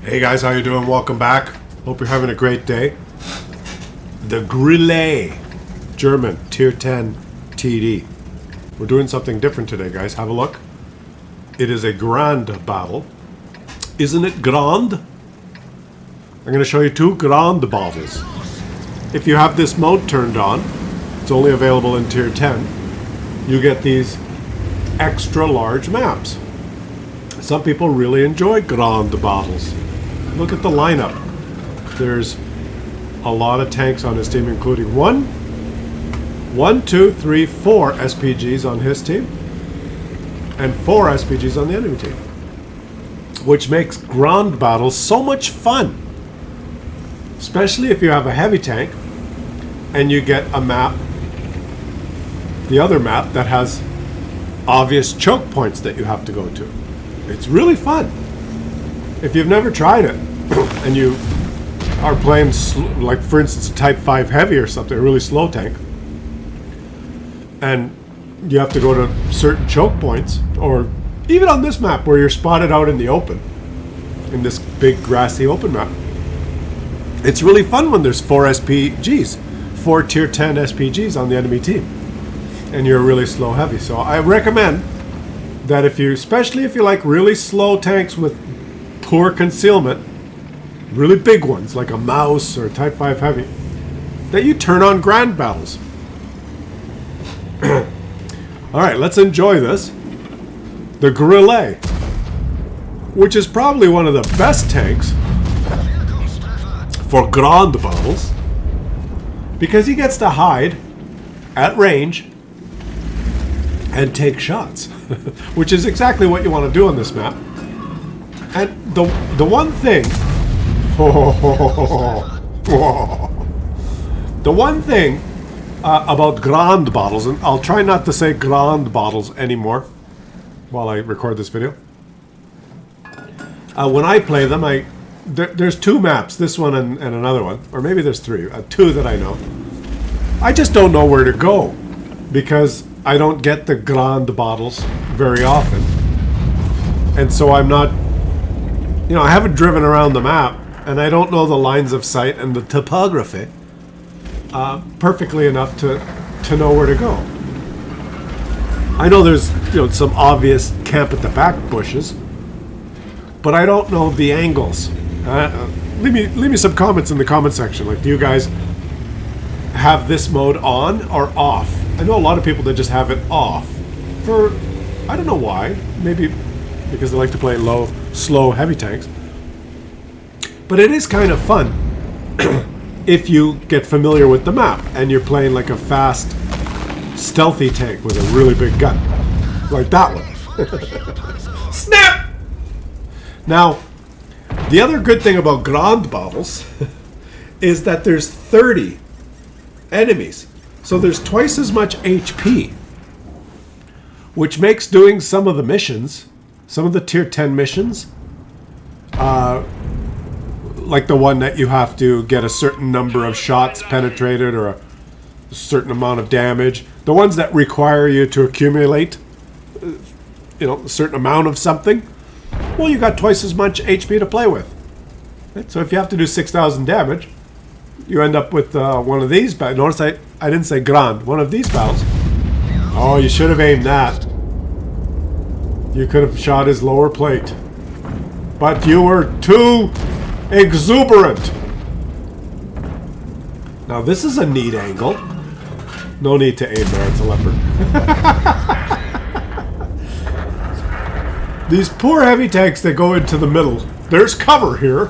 Hey guys, how you doing? Welcome back. Hope you're having a great day. The Grille, German, Tier 10 TD. We're doing something different today, guys. Have a look. It is a grand battle. Isn't it grand? I'm going to show you two grand battles. If you have this mode turned on, it's only available in Tier 10, you get these extra large maps. Some people really enjoy grand battles. Look at the lineup. There's a lot of tanks on his team, including four SPGs on his team, and 4 SPGs on the enemy team, which makes ground battles so much fun, especially if you have a heavy tank and you get a map, the other map that has obvious choke points that you have to go to. It's really fun. If you've never tried it and you are playing like, for instance, a Type 5 heavy or something, a really slow tank, and you have to go to certain choke points, or even on this map where you're spotted out in the open, in this big grassy open map, it's really fun when there's 4 SPGs, 4 Tier 10 SPGs on the enemy team, and you're really slow heavy. So I recommend that especially if you like really slow tanks with poor concealment, really big ones like a Mouse or a Type 5 heavy, that you turn on grand battles. Alright, let's enjoy this. The Grille, which is probably one of the best tanks for grand battles, because he gets to hide at range and take shots, which is exactly what you want to do on this map. And the one thing, the one thing about grand battles, and I'll try not to say grand battles anymore while I record this video. When I play them, there's 2 maps, this one and another one, or maybe there's 3, 2 that I know. I just don't know where to go because I don't get the grand battles very often, and so I'm not, I haven't driven around the map, and I don't know the lines of sight and the topography perfectly enough to know where to go. I know there's some obvious camp at the back bushes, but I don't know the angles. Leave me some comments in the comment section. Like, do you guys have this mode on or off? I know a lot of people that just have it off for, I don't know why, maybe because they like to play low, slow, heavy tanks. But it is kind of fun if you get familiar with the map and you're playing like a fast, stealthy tank with a really big gun, like that one. Snap! Now, the other good thing about grand battles is that there's 30 enemies. So there's twice as much HP, which makes doing some of the missions, some of the Tier 10 missions, like the one that you have to get a certain number of shots penetrated or a certain amount of damage, the ones that require you to accumulate, a certain amount of something, well, you got twice as much HP to play with. Right? So if you have to do 6,000 damage, you end up with one of these battles. Notice I didn't say grand. One of these battles. Oh, you should have aimed that. You could have shot his lower plate. But you were too exuberant. Now this is a neat angle. No need to aim there, it's a Leopard. These poor heavy tanks that go into the middle. There's cover here.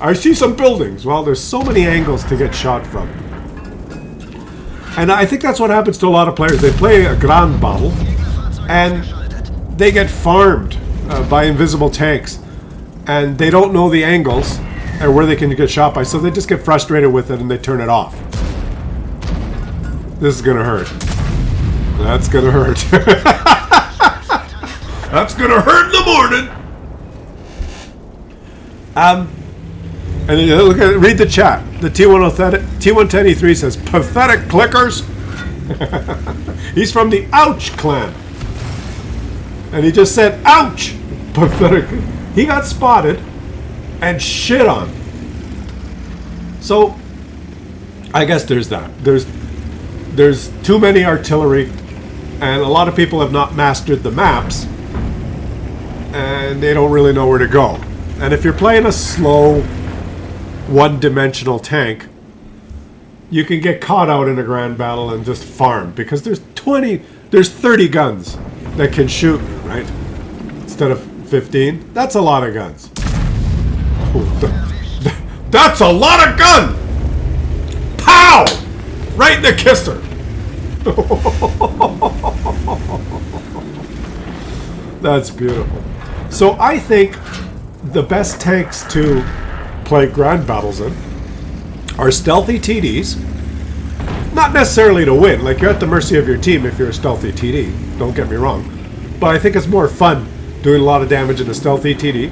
I see some buildings. Well, there's so many angles to get shot from. And I think that's what happens to a lot of players. They play a grand battle, and they get farmed by invisible tanks. And they don't know the angles or where they can get shot by, so they just get frustrated with it and they turn it off. This is gonna hurt. That's gonna hurt. That's gonna hurt in the morning. And look at, read the chat. The T110E3 says, pathetic clickers. He's from the Ouch clan. And he just said, ouch! Pathetic. He got spotted and shit on. So, I guess there's that. There's too many artillery, and a lot of people have not mastered the maps, and they don't really know where to go. And if you're playing a slow, one-dimensional tank, you can get caught out in a grand battle and just farm, because there's 30 guns that can shoot you, right? Instead of 15. That's a lot of guns. That's a lot of gun! Pow! Right in the kisser. That's beautiful. So I think the best tanks to play grand battles in are stealthy TDs. Not necessarily to win, like you're at the mercy of your team if you're a stealthy TD, don't get me wrong. But I think it's more fun doing a lot of damage in a stealthy TD,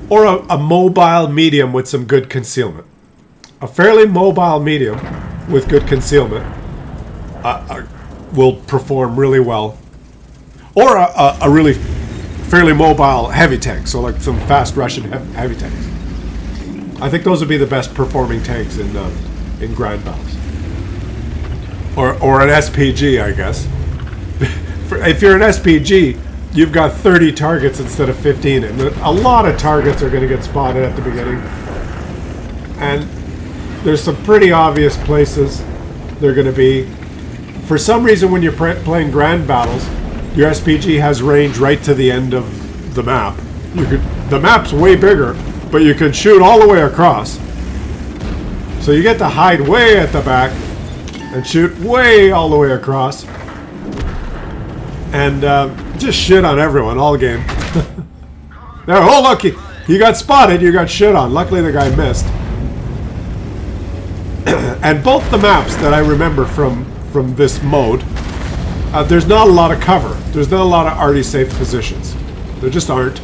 or a mobile medium with some good concealment. A fairly mobile medium with good concealment will perform really well. Or a really fairly mobile heavy tank, so like some fast Russian heavy tanks. I think those would be the best performing tanks in grand battles. Or an SPG, I guess. If you're an SPG, you've got 30 targets instead of 15, and a lot of targets are going to get spotted at the beginning. And there's some pretty obvious places they're going to be. For some reason, when you're playing grand battles, your SPG has range right to the end of the map. The map's way bigger, but you can shoot all the way across. So you get to hide way at the back and shoot way all the way across. And just shit on everyone all game. There, oh look, he got spotted, you got shit on. Luckily the guy missed. And both the maps that I remember from this mode, there's not a lot of cover. There's not a lot of already safe positions. There just aren't.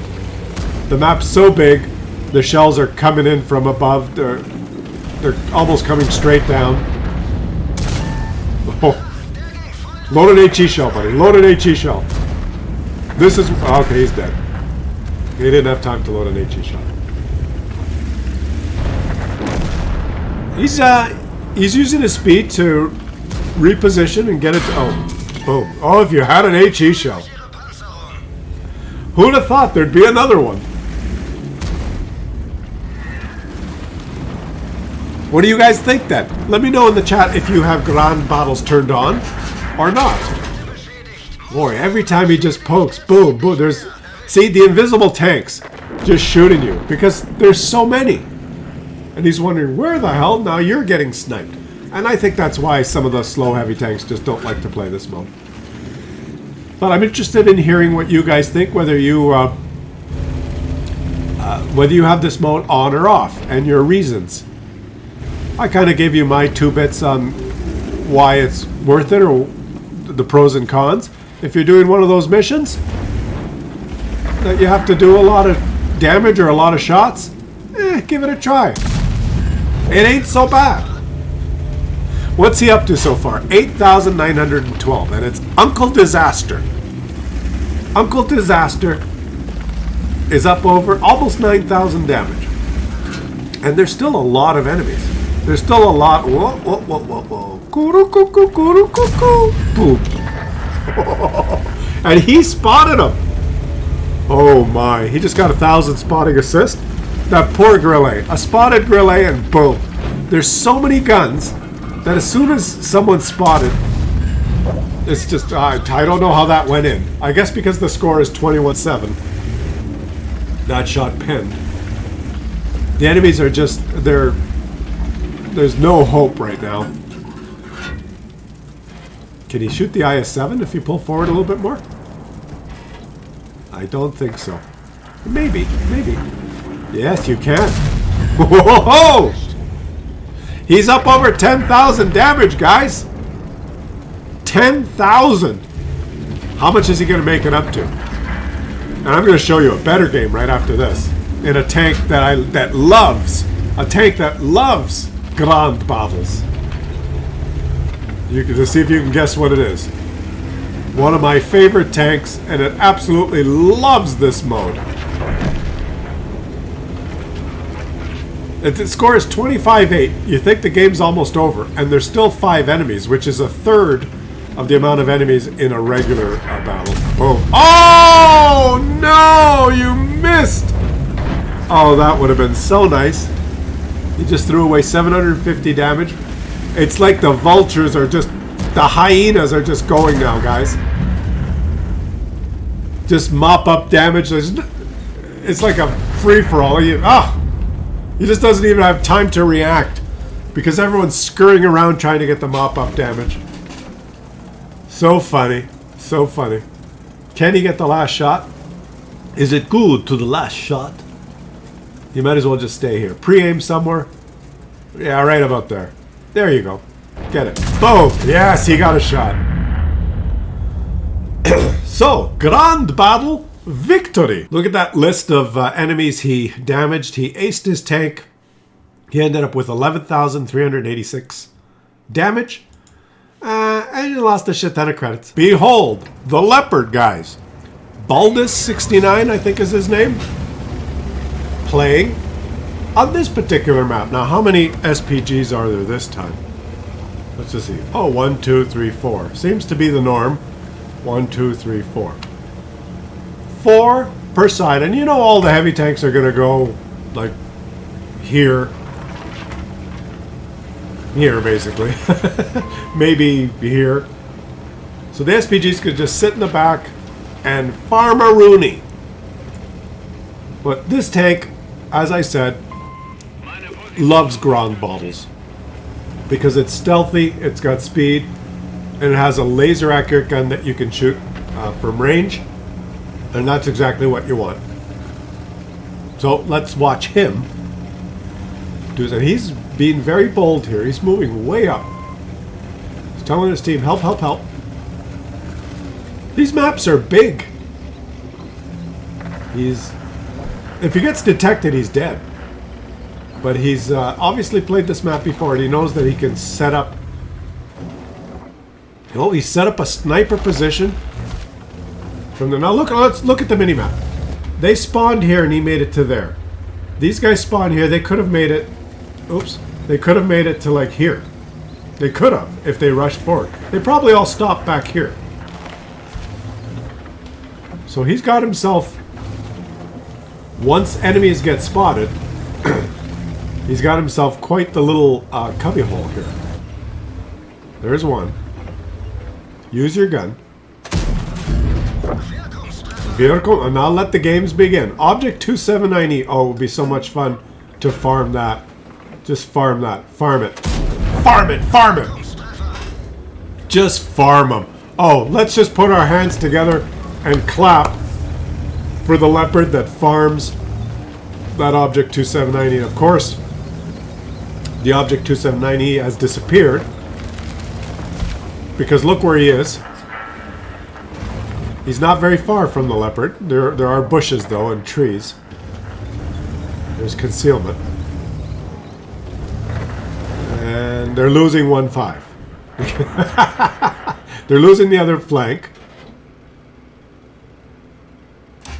The map's so big, the shells are coming in from above. They're almost coming straight down. Oh. Load an HE shell, buddy. Load an HE shell. This is... Okay, he's dead. He didn't have time to load an HE shell. He's using his speed to reposition and get it to... Oh, boom. Oh, if you had an HE shell. Who'd have thought there'd be another one? What do you guys think then? Let me know in the chat if you have grand battles turned on or not. Boy, every time he just pokes, boom, boom, there's... See, the invisible tanks just shooting you because there's so many. And he's wondering, where the hell? Now you're getting sniped. And I think that's why some of the slow heavy tanks just don't like to play this mode. But I'm interested in hearing what you guys think, whether you have this mode on or off, and your reasons. I kind of gave you my 2 bits on why it's worth it, or the pros and cons. If you're doing one of those missions that you have to do a lot of damage or a lot of shots, give it a try. It ain't so bad. What's he up to so far? 8,912, and it's Uncle Disaster. Uncle Disaster is up over almost 9,000 damage. And there's still a lot of enemies. There's still a lot. Whoa, whoa, whoa, whoa, whoa. Boom. And he spotted him. Oh my. He just got 1,000 spotting assist. That poor Grille. A spotted Grille and boom. There's so many guns that as soon as someone's spotted, it's just, I don't know how that went in. I guess because the score is 21-7. That shot pinned. The enemies are just, there's no hope right now. Can he shoot the IS-7 if you pull forward a little bit more? I don't think so. Maybe, maybe. Yes, you can. Whoa! He's up over 10,000 damage, guys. 10,000. How much is he going to make it up to? And I'm going to show you a better game right after this. In a tank that loves grand battles. You can just see if you can guess what it is. One of my favorite tanks, and it absolutely loves this mode. The score is 25-8. You think the game's almost over, and there's still 5 enemies, which is a third of the amount of enemies in a regular battle. Boom. Oh, no! You missed! Oh, that would have been so nice. You just threw away 750 damage. It's like the vultures are just... The hyenas are just going now, guys. Just mop up damage. It's like a free-for-all. He just doesn't even have time to react because everyone's scurrying around trying to get the mop up damage. So funny. So funny. Can he get the last shot? Is it good to the last shot? You might as well just stay here. Pre-aim somewhere. Yeah, right about there. There you go. Get it. Boom. Yes, he got a shot. So, grand battle. Victory! Look at that list of enemies he damaged. He aced his tank. He ended up with 11,386 damage. And he lost a shit ton of credits. Behold, the Leopard, guys. Baldus69, I think is his name. Playing on this particular map. Now, how many SPGs are there this time? Let's just see. Oh, 1, 2, 3, 4. Seems to be the norm. 1, 2, 3, 4. 4 per side, and you know all the heavy tanks are gonna go like here basically. Maybe here. So the SPGs could just sit in the back and farm a Rooney. But this tank, as I said, loves ground bottles because it's stealthy, it's got speed, and it has a laser accurate gun that you can shoot from range. And that's exactly what you want. So let's watch him do that. He's being very bold here. He's moving way up. He's telling his team, help, help, help. These maps are big. If he gets detected, he's dead. But he's obviously played this map before, and he knows that he can set up... he set up a sniper position. From the, now let's look at the minimap. They spawned here and he made it to there. These guys spawned here. They could have made it... Oops. They could have made it to like here. They could have if they rushed forward. They probably all stopped back here. So he's got himself... Once enemies get spotted, he's got himself quite the little cubbyhole here. There's one. Use your gun. Vehicle, and now let the games begin. Object 279E. Oh, it would be so much fun to farm that. Just farm that. Farm it. Farm it. Farm it. Just farm them. Oh, let's just put our hands together and clap for the Leopard that farms that Object 279E. Of course, the Object 279E has disappeared because look where he is. He's not very far from the Leopard. There are bushes, though, and trees. There's concealment. And they're losing 1-5. They're losing the other flank.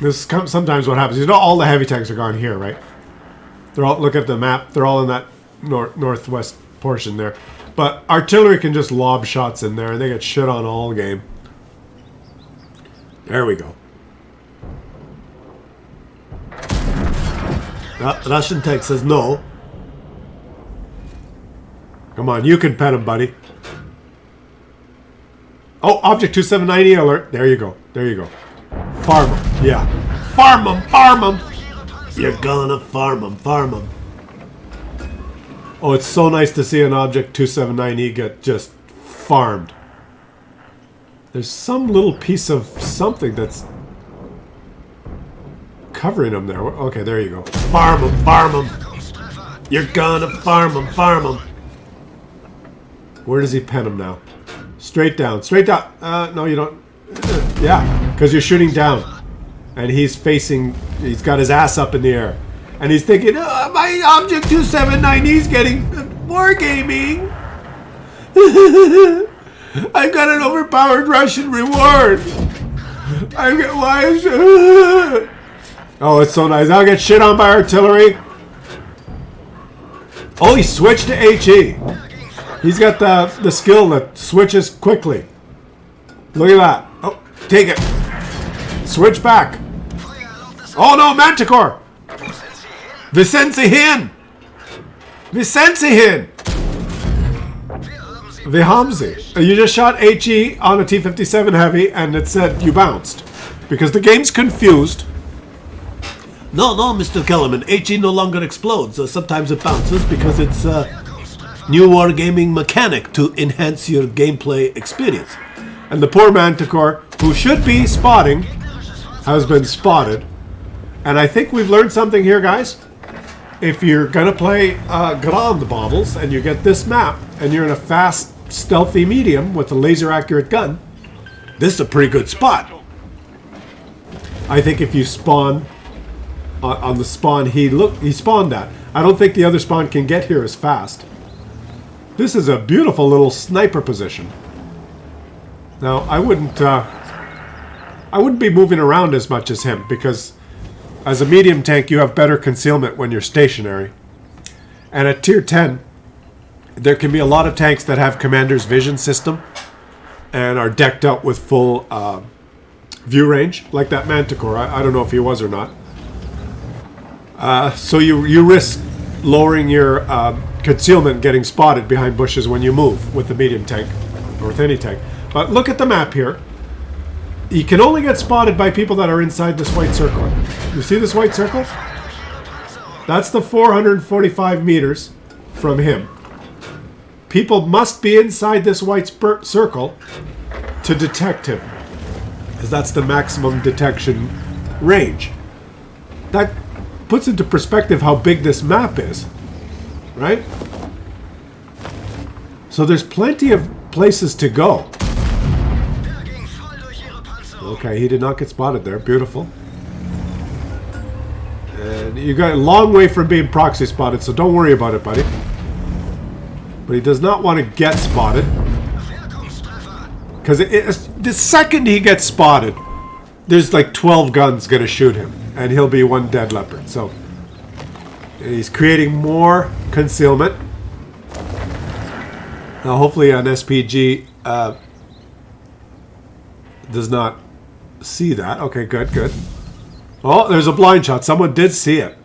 This is sometimes what happens. You know, all the heavy tanks are gone here, right? They're all, look at the map. They're all in that northwest portion there. But artillery can just lob shots in there, and they get shit on all game. There we go. Russian tank says no. Come on, you can pet him, buddy. Oh, Object 279E alert. There you go. There you go. Farm him. Yeah. Farm him. Farm him. You're gonna farm him. Farm him. Oh, it's so nice to see an Object 279E get just farmed. There's some little piece of something that's covering him there. Okay, there you go. Farm him, farm him. You're gonna farm him, farm him. Where does he pen him now? Straight down, straight down. No, you don't. Yeah, because you're shooting down. And he's facing, he's got his ass up in the air. And he's thinking, oh, my Object 279E's getting wargaming. I've got an overpowered Russian reward. I get why is oh, it's so nice. I'll get shit on by artillery. Oh, he switched to HE. He's got the skill that switches quickly. Look at that. Oh, take it. Switch back. Oh no, Manticore! Vicenzi hin! Vicenzi hin! Vihamzi. You just shot HE on a T-57 Heavy and it said you bounced. Because the game's confused. No, Mr. Kellerman. HE no longer explodes. Sometimes it bounces because it's new wargaming mechanic to enhance your gameplay experience. And the poor Manticore, who should be spotting, has been spotted. And I think we've learned something here, guys. If you're going to play Grande Bottles and you get this map and you're in a fast, stealthy medium with a laser-accurate gun, this is a pretty good spot. I think if you spawn on the spawn he spawned at, I don't think the other spawn can get here as fast. This is a beautiful little sniper position. Now, I wouldn't be moving around as much as him because as a medium tank, you have better concealment when you're stationary. And at tier 10, there can be a lot of tanks that have commander's vision system and are decked out with full view range, like that Manticore. I don't know if he was or not. So you risk lowering your concealment getting spotted behind bushes when you move with the medium tank, or with any tank. But look at the map here. You can only get spotted by people that are inside this white circle. You see this white circle? That's the 445 meters from him. People must be inside this white circle to detect him, because that's the maximum detection range. That puts into perspective how big this map is, right? So there's plenty of places to go. Okay, he did not get spotted there. Beautiful. And you got a long way from being proxy spotted, so don't worry about it, buddy. But he does not want to get spotted. Because the second he gets spotted, there's like 12 guns going to shoot him. And he'll be one dead leopard. So he's creating more concealment. Now hopefully an SPG does not see that. Okay, good. Oh, there's a blind shot. Someone did see it.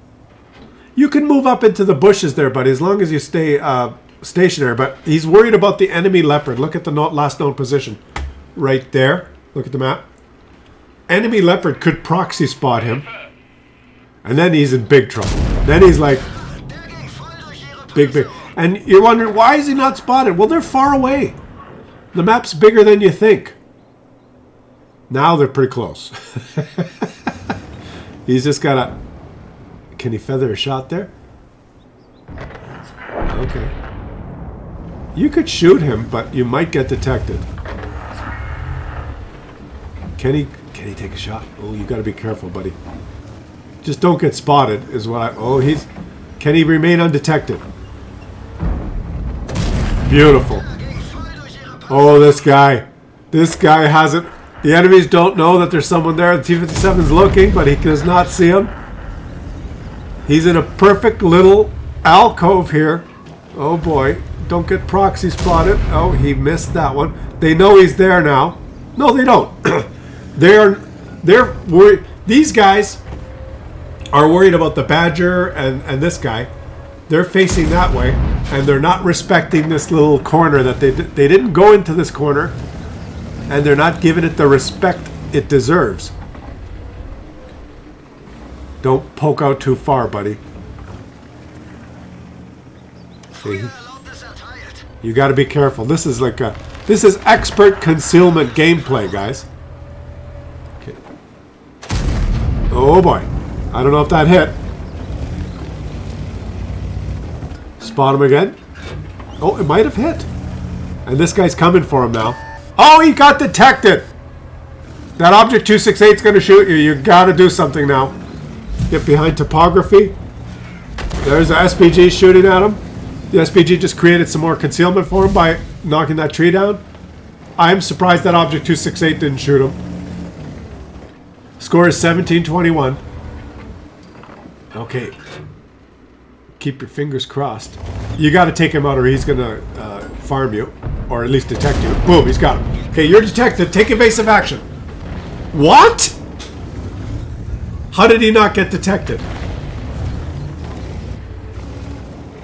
You can move up into the bushes there, buddy, as long as you stay stationary. But he's worried about the enemy leopard. Look at the last known position. Right there. Look at the map. Enemy leopard could proxy spot him. And then he's in big trouble. Then he's like... Big. And you're wondering, why is he not spotted? Well, they're far away. The map's bigger than you think. Now they're pretty close. He's just got to... Can he feather a shot there? Okay. You could shoot him, but you might get detected. Can he take a shot? Oh, you got to be careful, buddy. Just don't get spotted is what I... Oh, he's... Can he remain undetected? Beautiful. Oh, this guy. This guy hasn't... The enemies don't know that there's someone there. The T-57's looking, but he does not see him. He's in a perfect little alcove here. Oh boy. Don't get proxy spotted. Oh, he missed that one. They know he's there now. No, they don't. They're worried. These guys are worried about the Badger and this guy. They're facing that way, and they're not respecting this little corner that they didn't go into this corner. And they're not giving it the respect it deserves. Don't poke out too far, buddy. See? You got to be careful. This is like this is expert concealment gameplay, guys. Okay. Oh boy. I don't know if that hit. Spot him again. Oh, it might have hit. And this guy's coming for him now. Oh, he got detected! That Object 268 is going to shoot you. You got to do something now. Get behind topography. There's the SPG shooting at him. The SPG just created some more concealment for him by knocking that tree down. I'm surprised that Object 268 didn't shoot him. Score is 17-21. Okay. Keep your fingers crossed. You got to take him out or he's going to farm you. Or at least detect you. Boom, he's got him. Okay, you're detected. Take evasive action. What? How did he not get detected?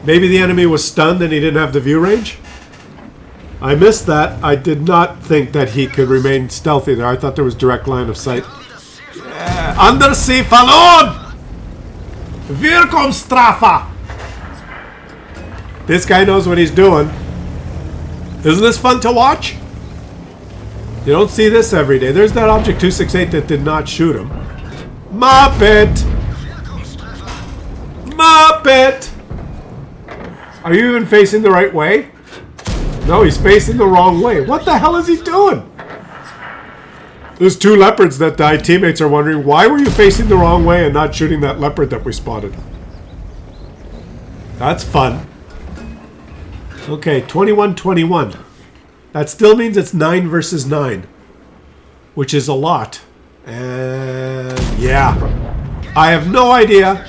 Maybe the enemy was stunned and he didn't have the view range? I missed that. I did not think that he could remain stealthy there. I thought there was direct line of sight. Yeah. Undersea verloren! Wirkungsstraffer! This guy knows what he's doing. Isn't this fun to watch? You don't see this every day. There's that Object 268 that did not shoot him. Muppet! Muppet! Are you even facing the right way? No, he's facing the wrong way. What the hell is he doing? There's 2 leopards that died. Teammates are wondering, why were you facing the wrong way and not shooting that leopard that we spotted? That's fun. Okay, 21-21. That still means it's 9 versus 9. Which is a lot. And yeah. I have no idea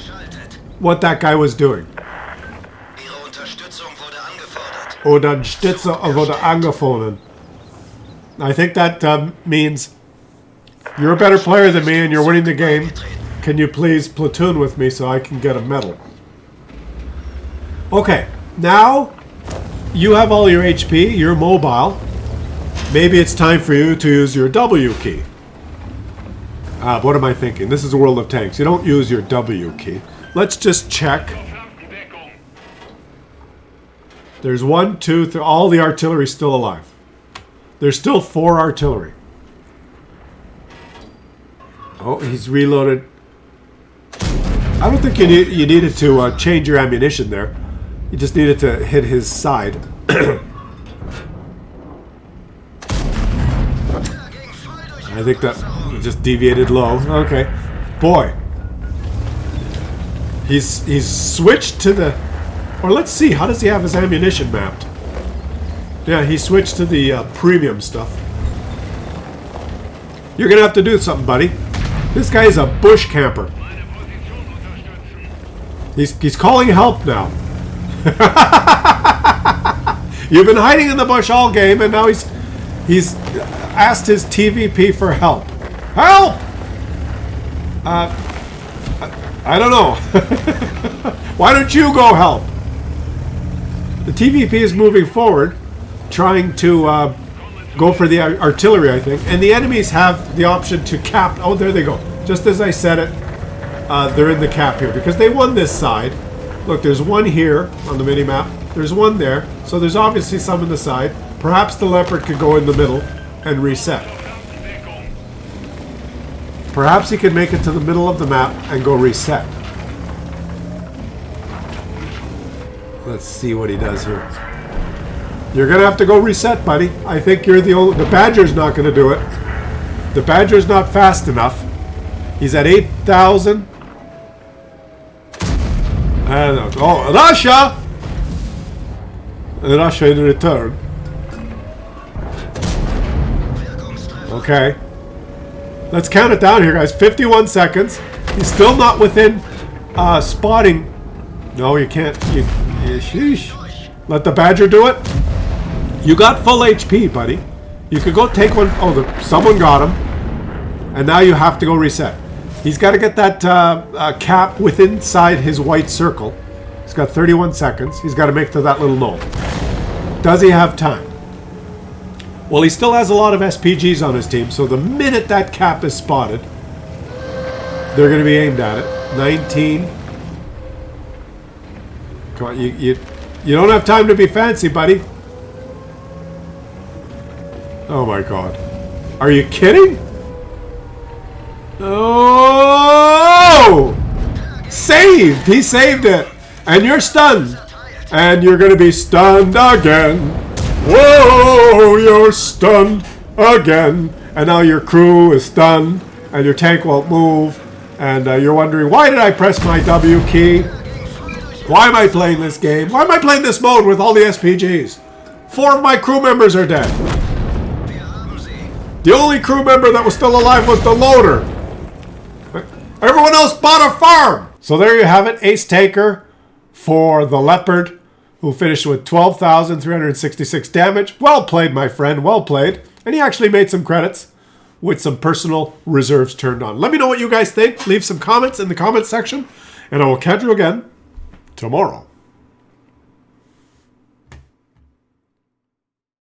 what that guy was doing. Unterstützung wurde angefohlen. I think that means you're a better player than me and you're winning the game. Can you please platoon with me so I can get a medal? Okay, now you have all your HP, you're mobile. Maybe it's time for you to use your W key. What am I thinking? This is a world of tanks. You don't use your W key. Let's just check. There's 1, 2, 3. All the artillery's still alive. There's still 4 artillery. Oh, he's reloaded. I don't think you needed to change your ammunition there. You just needed to hit his side. I think that just deviated low. Okay. Boy. He's switched to the... Or let's see, how does he have his ammunition mapped? Yeah, he switched to the premium stuff. You're gonna have to do something, buddy. This guy is a bush camper. He's calling help now. You've been hiding in the bush all game, and now he's asked his TVP for help. Help! I don't know. Why don't you go help? The TVP is moving forward, trying to go for the artillery, I think. And the enemies have the option to cap. Oh, there they go. Just as I said it, they're in the cap here because they won this side. Look, there's one here on the mini-map. There's one there. So there's obviously some in the side. Perhaps the Leopard could go in the middle and reset. Perhaps he could make it to the middle of the map and go reset. Let's see what he does here. You're going to have to go reset, buddy. I think you're the only... The Badger's not going to do it. The Badger's not fast enough. He's at 8,000. And, oh, Russia! Russia in return. Okay. Let's count it down here, guys. 51 seconds. He's still not within spotting. No, you can't. Sheesh. Let the Badger do it. You got full HP, buddy. You could go take one. Oh, someone got him. And now you have to go reset. He's got to get that cap within inside his white circle. He's got 31 seconds. He's got to make to that little knoll. Does he have time? Well, he still has a lot of SPGs on his team, so the minute that cap is spotted, they're going to be aimed at it. 19. Come on, you don't have time to be fancy, buddy. Oh my god. Are you kidding? Oh! Saved! He saved it! And you're stunned. And you're going to be stunned again. Whoa! You're stunned again. And now your crew is stunned. And your tank won't move. And you're wondering, why did I press my W key? Why am I playing this game? Why am I playing this mode with all the SPGs? 4 of my crew members are dead. The only crew member that was still alive was the loader. Everyone else bought a farm. So there you have it. Ace Taker for the Leopard. who finished with 12,366 damage. Well played, my friend. Well played. And he actually made some credits with some personal reserves turned on. Let me know what you guys think. Leave some comments in the comments section. And I will catch you again tomorrow.